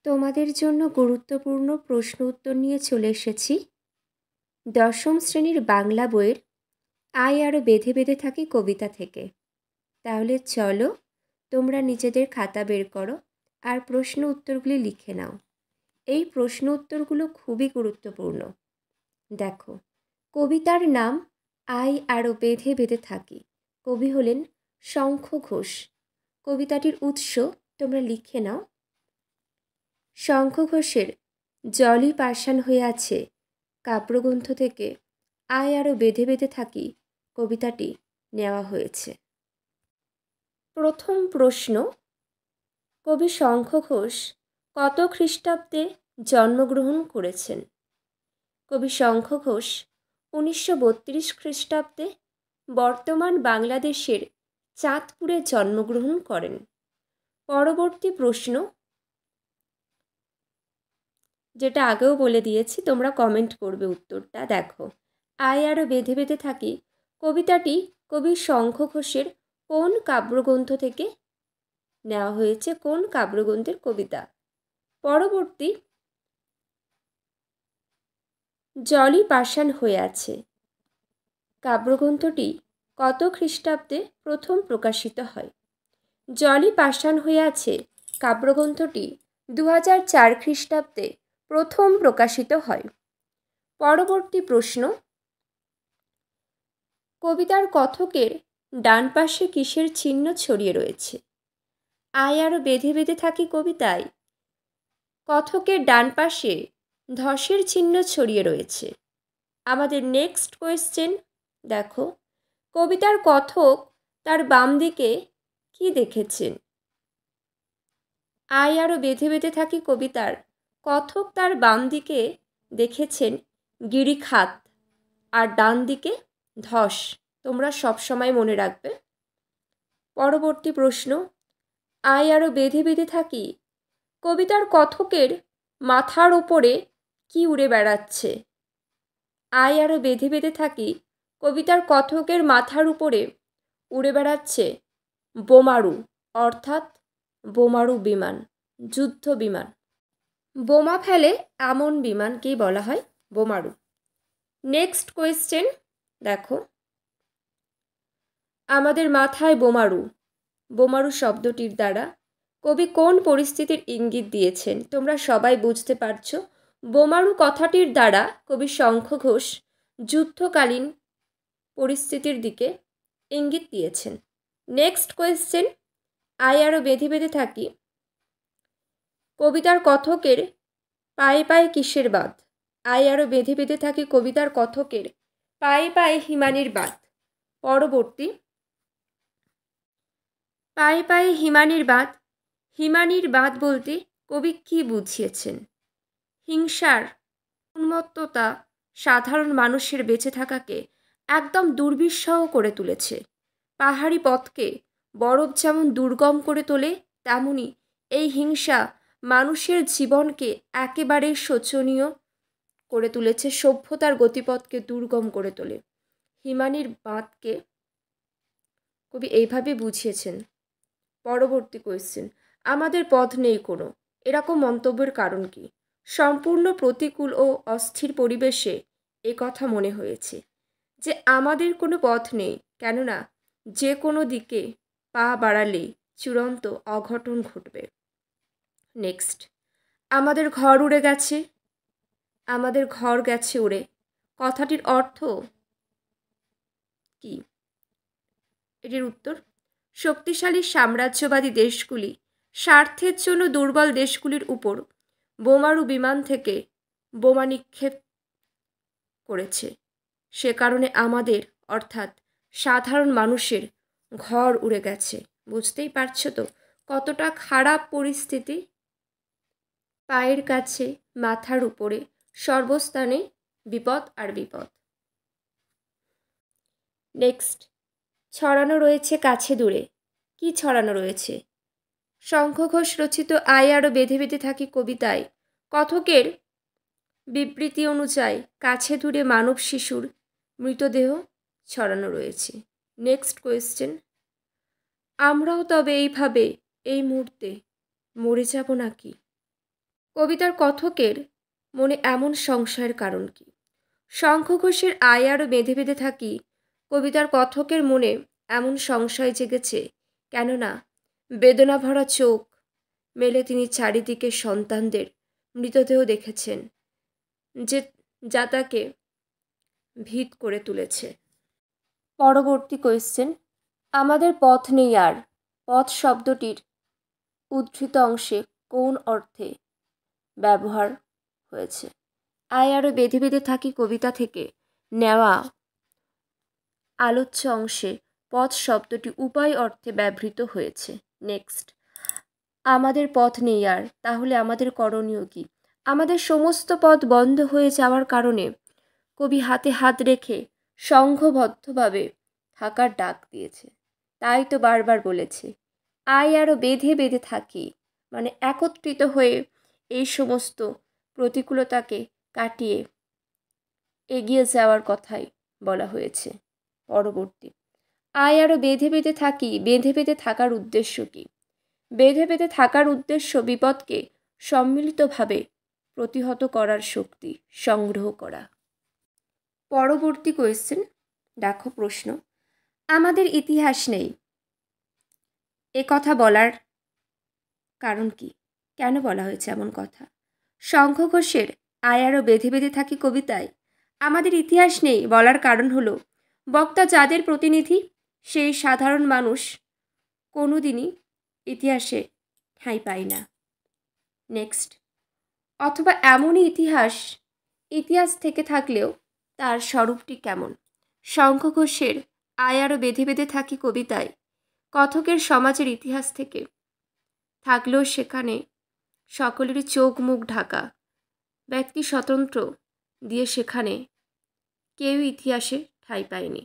তোমাদের জন্য গুরুত্বপূর্ণ প্রশ্ন উত্তর নিয়ে চলে এসেছি দশম শ্রেণীর বাংলা বইয়ের আয় আরও বেঁধে বেঁধে থাকি কবিতা থেকে। তাহলে চলো তোমরা নিজেদের খাতা বের করো আর প্রশ্ন উত্তরগুলি লিখে নাও। এই প্রশ্ন উত্তরগুলো খুবই গুরুত্বপূর্ণ। দেখো, কবিতার নাম আয় আরও বেঁধে বেঁধে থাকি। কবি হলেন শঙ্খ ঘোষ। কবিতাটির উৎস তোমরা লিখে নাও। শঙ্খ ঘোষের জলই পাষাণ হয়ে আছে কাব্যগ্রন্থ থেকে আয় আরও বেঁধে বেঁধে থাকি কবিতাটি নেওয়া হয়েছে। প্রথম প্রশ্ন, কবি শঙ্খ ঘোষ কত খ্রিস্টাব্দে জন্মগ্রহণ করেছেন? কবি শঙ্খ ঘোষ 1932 খ্রিস্টাব্দে বর্তমান বাংলাদেশের চাঁদপুরে জন্মগ্রহণ করেন। পরবর্তী প্রশ্ন, যেটা আগেও বলে দিয়েছি, তোমরা কমেন্ট করবে উত্তরটা। দেখো, আয় আরও বেঁধে বেঁধে থাকি কবিতাটি কবি শঙ্খ ঘোষের কোন কাব্যগ্রন্থ থেকে নেওয়া হয়েছে, কোন কাব্যগ্রন্থের কবিতা? পরবর্তী, জলই পাষাণ হয়ে আছে কাব্যগ্রন্থটি কত খ্রিস্টাব্দে প্রথম প্রকাশিত হয়? জলই পাষাণ হয়ে আছে কাব্যগ্রন্থটি 2004 খ্রিস্টাব্দে প্রথম প্রকাশিত হয়। পরবর্তী প্রশ্ন, কবিতার কথকের ডান পাশে কিসের চিহ্ন ছড়িয়ে রয়েছে? আয় আরও বেঁধে বেঁধে থাকি কবিতায় কথকের ডান পাশে ধসের চিহ্ন ছড়িয়ে রয়েছে। আমাদের নেক্সট কোয়েশ্চেন, দেখো, কবিতার কথক তার বাম দিকে কি দেখেছেন? আয় আরও বেঁধে বেঁধে থাকি কবিতার কথক তার বাম দিকে দেখেছেন গিরিখাত আর ডান দিকে ধস। তোমরা সব সময় মনে রাখবে। পরবর্তী প্রশ্ন, আয় আরও বেঁধে বেঁধে থাকি কবিতার কথকের মাথার ওপরে কি উড়ে বেড়াচ্ছে? আয় আরও বেঁধে বেঁধে থাকি কবিতার কথকের মাথার উপরে উড়ে বেড়াচ্ছে বোমারু, অর্থাৎ বোমারু বিমান, যুদ্ধ বিমান। বোমা ফেলে এমন বিমানকেই বলা হয় বোমারু। নেক্সট কোয়েশ্চেন, দেখো, আমাদের মাথায় বোমারু, বোমারু শব্দটির দ্বারা কবি কোন পরিস্থিতির ইঙ্গিত দিয়েছেন? তোমরা সবাই বুঝতে পারছো, বোমারু কথাটির দ্বারা কবি শঙ্খ ঘোষ যুদ্ধকালীন পরিস্থিতির দিকে ইঙ্গিত দিয়েছেন। নেক্সট কোয়েশ্চেন, আয় আরও বেঁধে বেঁধে থাকি কবিতার কথকের পায়ে পায়ে কিসের বাঁধ? আয় আরও বেঁধে বেঁধে থাকি কবিতার কথকের পায়ে পায়ে হিমানির বাঁধ। পরবর্তী, পায়ে পায়ে হিমানির বাঁধ, হিমানির বাঁধ বলতে কবি কী বুঝিয়েছেন? হিংসার উন্মত্ততা সাধারণ মানুষের বেঁচে থাকাকে একদম দুর্বিষহ করে তুলেছে। পাহাড়ি পথকে বরফ যেমন দুর্গম করে তোলে, তেমনি এই হিংসা মানুষের জীবনকে একেবারে শোচনীয় করে তুলেছে, সভ্যতার গতিপথকে দুর্গম করে তোলে। হিমানির বাঁধকে কবি এইভাবে বুঝিয়েছেন। পরবর্তী কোয়েশ্চেন, আমাদের পথ নেই কোনো, এরকম মন্তব্যের কারণ কি? সম্পূর্ণ প্রতিকূল ও অস্থির পরিবেশে এ কথা মনে হয়েছে যে আমাদের কোনো পথ নেই, কেননা যে কোনো দিকে পা বাড়ালেই চূড়ান্ত অঘটন ঘটবে। নেক্সট, আমাদের ঘর উড়ে গেছে, আমাদের ঘর গেছে উড়ে, কথাটির অর্থ কি? এটির উত্তর, শক্তিশালী সাম্রাজ্যবাদী দেশগুলি স্বার্থের জন্য দুর্বল দেশগুলির উপর বোমারু বিমান থেকে বোমা নিক্ষেপ করেছে। সে কারণে আমাদের, অর্থাৎ সাধারণ মানুষের ঘর উড়ে গেছে। বুঝতেই পারছো তো কতটা খারাপ পরিস্থিতি। পায়ের কাছে, মাথার উপরে, সর্বস্থানে বিপদ আর বিপদ। নেক্সট, ছড়ানো রয়েছে কাছে দূরে, কি ছড়ানো রয়েছে? শঙ্খ ঘোষ রচিত আয় আরও বেঁধে বেঁধে থাকি কবিতায় কথকের বিবৃতি অনুযায়ী কাছে দূরে মানব শিশুর মৃতদেহ ছড়ানো রয়েছে। নেক্সট কোয়েশ্চেন, আমরাও তবে এইভাবে এই মুহূর্তে মরে যাব নাকি? কবিতার কথকের মনে এমন সংশয়ের কারণ কি? শঙ্খ ঘোষের আয় আরও বেঁধে বেঁধে থাকি কবিতার কথকের মনে এমন সংশয় জেগেছে কেননা বেদনা ভরা চোখ মেলে তিনি চারিদিকে সন্তানদের মৃতদেহ দেখেছেন যা তাকে ভীত করে তুলেছে। পরবর্তী কোয়েশ্চেন, আমাদের পথ নেই আর, পথ শব্দটির উদ্ধৃত অংশে কোন অর্থে ব্যবহার হয়েছে? আয় আরও বেঁধে বেঁধে থাকি কবিতা থেকে নেওয়া আলোচ্য অংশে পথ শব্দটি উভয় অর্থে ব্যবহৃত হয়েছে। নেক্সট, আমাদের পথ নেই আর, তাহলে আমাদের করণীয় কি? আমাদের সমস্ত পথ বন্ধ হয়ে যাওয়ার কারণে কবি হাতে হাত রেখে সংঘবদ্ধভাবে থাকার ডাক দিয়েছে। তাই তো বারবার বলেছে আয় আরও বেঁধে বেঁধে থাকি, মানে একত্রিত হয়ে এই সমস্ত প্রতিকূলতাকে কাটিয়ে এগিয়ে যাওয়ার কথাই বলা হয়েছে। পরবর্তী, আয় আরও বেঁধে বেঁধে থাকি, বেঁধে বেঁধে থাকার উদ্দেশ্য কী? বেঁধে বেঁধে থাকার উদ্দেশ্য বিপদকে সম্মিলিতভাবে প্রতিহত করার শক্তি সংগ্রহ করা। পরবর্তী কোয়েশ্চেন, দেখো প্রশ্ন, আমাদের ইতিহাস নেই এ কথা বলার কারণ কি? কেন বলা হয়েছে এমন কথা? শঙ্খ ঘোষের আয় আরও বেঁধে বেঁধে থাকি কবিতায় আমাদের ইতিহাস নেই বলার কারণ হলো বক্তা যাদের প্রতিনিধি সেই সাধারণ মানুষ কোনোদিনই ইতিহাসে ঠাঁই পায় না। নেক্সট, অথবা এমনই ইতিহাস থেকে থাকলেও তার স্বরূপটি কেমন? শঙ্খ ঘোষের আয় আরও বেঁধে বেঁধে থাকি কবিতায় কথকের সমাজের ইতিহাস থেকে থাকলেও সেখানে সকলেরই চোখ মুখ ঢাকা, ব্যক্তি স্বতন্ত্র দিয়ে সেখানে কেউ ইতিহাসে ঠাঁই পায়নি।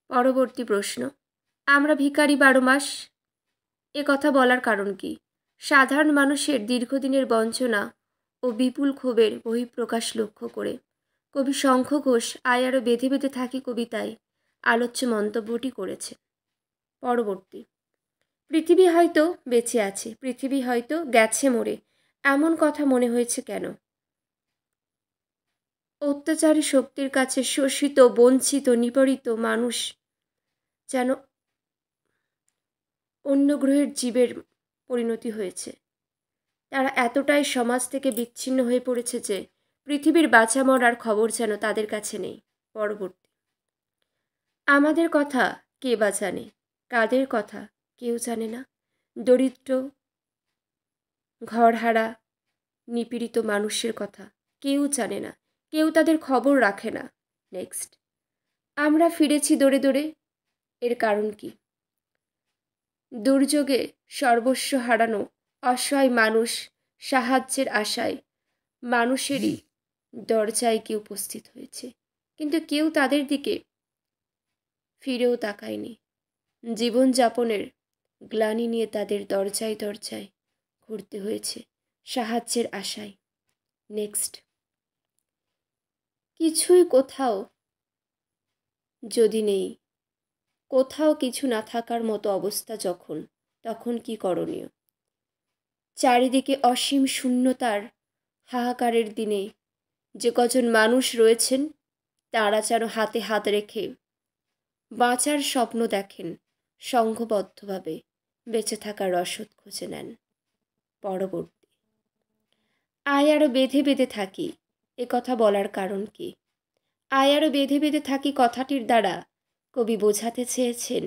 পরবর্তী প্রশ্ন, আমরা ভিখারি 12 মাস এ কথা বলার কারণ কি? সাধারণ মানুষের দীর্ঘদিনের বঞ্চনা ও বিপুল ক্ষোভের বহিঃপ্রকাশ লক্ষ্য করে কবি শঙ্খ ঘোষ আয় আরও বেঁধে বেঁধে থাকি কবিতায় আলোচ্য মন্তব্যটি করেছে। পরবর্তী, পৃথিবী হয়তো বেঁচে আছে, পৃথিবী হয়তো গেছে মরে, এমন কথা মনে হয়েছে কেন? অত্যাচারী শক্তির কাছে শোষিত, বঞ্চিত, নিপীড়িত মানুষ যেন অন্য গ্রহের জীবের পরিণতি হয়েছে। তারা এতটাই সমাজ থেকে বিচ্ছিন্ন হয়ে পড়েছে যে পৃথিবীর বাঁচা মরার খবর যেন তাদের কাছে নেই। পরবর্তী, আমাদের কথা কে বা জানে, কাদের কথা কেউ জানে না? দরিদ্র, ঘরহারা, নিপীড়িত মানুষের কথা কেউ জানে না, কেউ তাদের খবর রাখে না। নেক্সট, আমরা ফিরেছি দৌড়ে দৌড়ে, এর কারণ কি? দুর্যোগে সর্বস্ব হারানো অসহায় মানুষ সাহায্যের আশায় মানুষেরই দরজায় গিয়ে উপস্থিত হয়েছে, কিন্তু কেউ তাদের দিকে ফিরেও তাকায়নি। জীবনযাপনের গ্লানি নিয়ে তাদের দরজায় দরজায় ঘুরতে হয়েছে সাহায্যের আশায়। নেক্সট, কিছুই কোথাও যদি নেই, কোথাও কিছু না থাকার মতো অবস্থা যখন, তখন কি করণীয়? চারিদিকে অসীম শূন্যতার হাহাকারের দিনে যে কজন মানুষ রয়েছেন তারা যেন হাতে হাত রেখে বাঁচার স্বপ্ন দেখেন, সংঘবদ্ধভাবে বেঁচে থাকার রসদ খুঁজে নেন। পরবর্তী, আয় আরও বেঁধে বেঁধে থাকি এ কথা বলার কারণ কি? আয় আরও বেঁধে বেঁধে থাকি কথাটির দ্বারা কবি বোঝাতে চেয়েছেন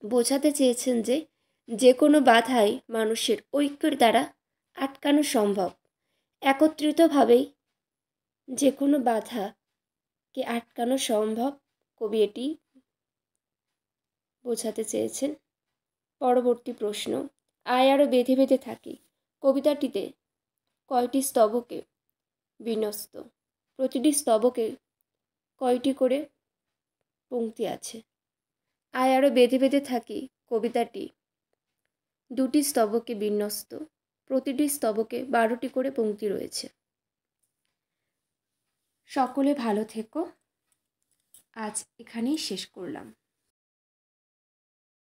বোঝাতে চেয়েছেন যে কোনো বাধাই মানুষের ঐক্যের দ্বারা আটকানো সম্ভব। একত্রিতভাবেই যে কোনো বাধাকে আটকানো সম্ভব, কবি এটি বোঝাতে চেয়েছেন। পরবর্তী প্রশ্ন, আয় আরও বেঁধে বেঁধে থাকি কবিতাটিতে কয়টি স্তবকে বিন্যস্ত? প্রতিটি স্তবকে কয়টি করে পংক্তি আছে? আয় আরও বেঁধে বেঁধে থাকি কবিতাটি 2টি স্তবকে বিন্যস্ত, প্রতিটি স্তবকে 12টি করে পংক্তি রয়েছে। সকলে ভালো থেকো, আজ এখানেই শেষ করলাম।